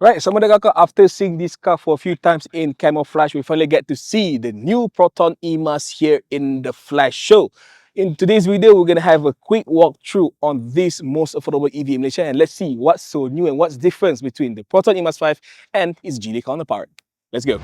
Right, so Kaka, after seeing this car for a few times in camouflage, we finally get to see the new Proton e.MAS here in the flash show. In today's video, we're going to have a quick walkthrough on this most affordable EV in Malaysia, and let's see what's so new and what's different between the Proton e.MAS 5 and its Geely counterpart. Let's go.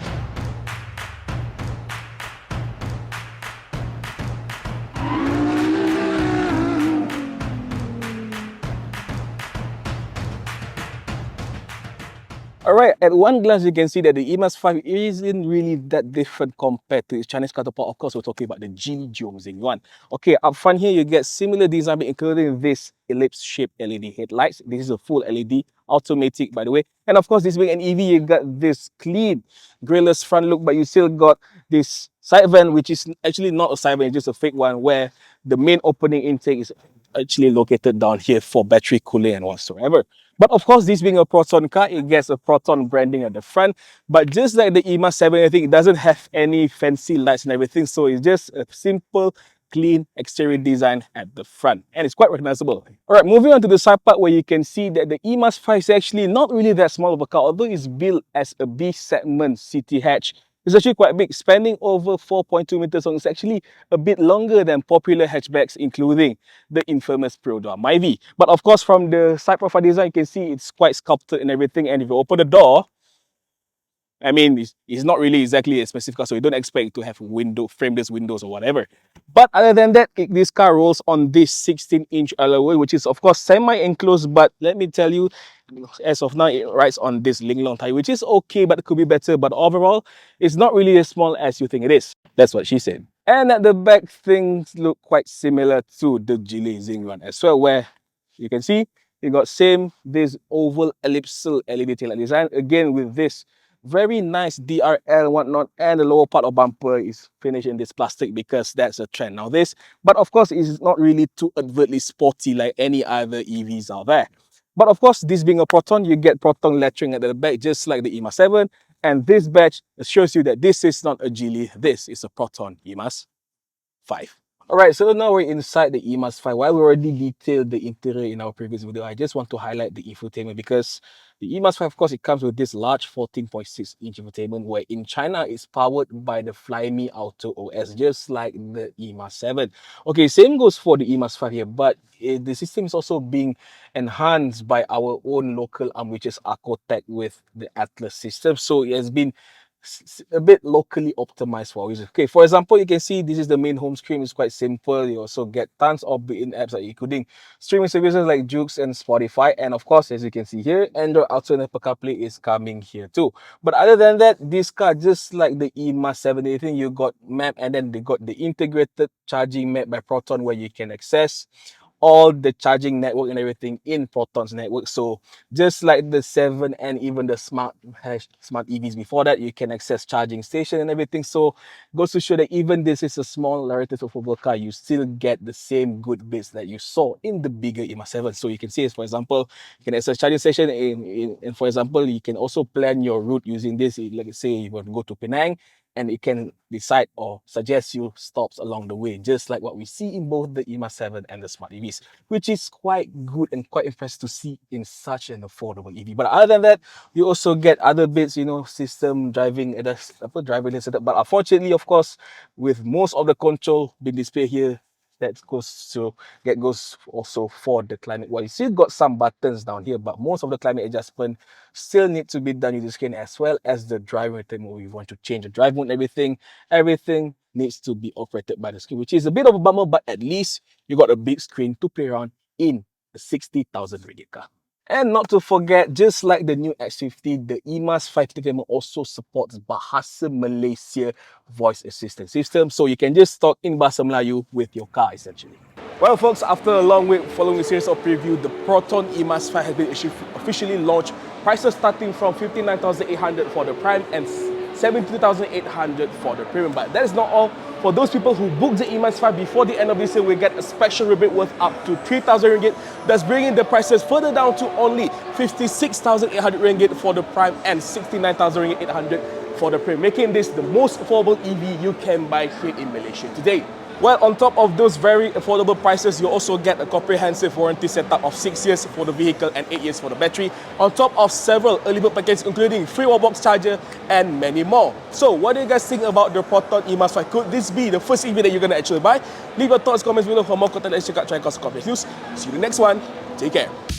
Alright, at one glance you can see that the e.MAS 5 isn't really that different compared to its Chinese counterpart. Of course, we're talking about the Geely Zhongxing Yuan. Okay, up front here you get similar design including this ellipse-shaped LED headlights. This is a full LED, automatic by the way. And of course, this being an EV, you got this clean grilless front look, but you still got this side vent, which is actually not a side vent, it's just a fake one, where the main opening intake is actually located down here for battery cooling and whatsoever. But of course, this being a Proton car, it gets a Proton branding at the front. But just like the e.MAS 7, I think it doesn't have any fancy lights and everything. So it's just a simple, clean exterior design at the front. And it's quite recognizable. All right, moving on to the side part where you can see that the e.MAS 5 is actually not really that small of a car. Although it's built as a B-segment city hatch, it's actually quite big, spanning over 4.2 meters long. It's actually a bit longer than popular hatchbacks, including the infamous Proton e.MAS. But of course, from the side profile design, you can see it's quite sculpted and everything. And if you open the door, I mean, it's not really exactly a specific car, so you don't expect to have frameless windows or whatever. But other than that, this car rolls on this 16-inch alloy, which is of course semi-enclosed, but let me tell you, as of now, it rides on this Linglong tire, which is okay, but it could be better. But overall, it's not really as small as you think it is. That's what she said. And at the back, things look quite similar to the Geely Zhongxing as well, where you can see you got this oval elliptical LED tail light design, again with this very nice DRL and whatnot, and the lower part of bumper is finished in this plastic because that's a trend nowadays. But of course, it's not really too overtly sporty like any other EVs out there. But of course, this being a Proton, you get Proton lettering at the back, just like the e.MAS 7. And this badge shows you that this is not a Geely, this is a Proton e.MAS 5. Alright, so now we're inside the e.MAS 5. While we already detailed the interior in our previous video, I just want to highlight the infotainment because the e.MAS 5, of course, it comes with this large 14.6-inch infotainment where in China, it's powered by the Flyme Auto OS, just like the e.MAS 7. Okay, same goes for the e.MAS 5 here, but the system is also being enhanced by our own local arm, which is Acotec with the Atlas system. So it has been a bit locally optimized for users. Okay, for example, you can see this is the main home screen. It's quite simple. You also get tons of built-in apps like including streaming services like Joox and Spotify. And of course, as you can see here, Android Auto and Apple CarPlay is coming here too. But other than that, this car, just like the e.MAS 7, I think you got map, and then they got the integrated charging map by Proton where you can access all the charging network and everything in Proton's network. So just like the 7 and even the smart EVs before that, you can access charging station and everything. So goes to show that even this is a small relatively affordable car, you still get the same good bits that you saw in the bigger e.MAS 7. So you can see, for example, you can access charging station and for example, you can also plan your route using this. Like say you want to go to Penang, and it can decide or suggest you stops along the way, just like what we see in both the e.MAS 7 and the Smart EVs, which is quite good and quite impressive to see in such an affordable EV. But other than that, you also get other bits, you know, system driving, driving setup. But unfortunately, of course, with most of the control being displayed here, that goes also for the climate. Well, you still got some buttons down here, but most of the climate adjustment still need to be done using the screen, as well as the drive mode. We want to change the drive mode and everything needs to be operated by the screen, which is a bit of a bummer, but at least you got a big screen to play around in the 60,000 ringgit car. And not to forget, just like the new X50, the e.MAS 5 also supports Bahasa Malaysia voice assistant system, so you can just talk in Bahasa Melayu with your car essentially. Well folks, after a long wait following a series of preview, the Proton e.MAS 5 has been officially launched. Prices starting from 59,800 for the Prime and 72,800 for the Premium. But that is not all. For those people who booked the e.MAS 5 before the end of this year, we get a special rebate worth up to 3,000 ringgit. That's bringing the prices further down to only 56,800 ringgit for the Prime and 69,000 ringgit 800 for the Premium, making this the most affordable EV you can buy here in Malaysia today. Well, on top of those very affordable prices, you also get a comprehensive warranty setup of 6 years for the vehicle and 8 years for the battery, on top of several early bird packages including free wallbox charger and many more. So what do you guys think about the Proton e.MAS 5? Could this be the first EV that you're going to actually buy? Leave your thoughts, comments below. For more content, let's check out Caricarz Corporate News. See you in the next one. Take care.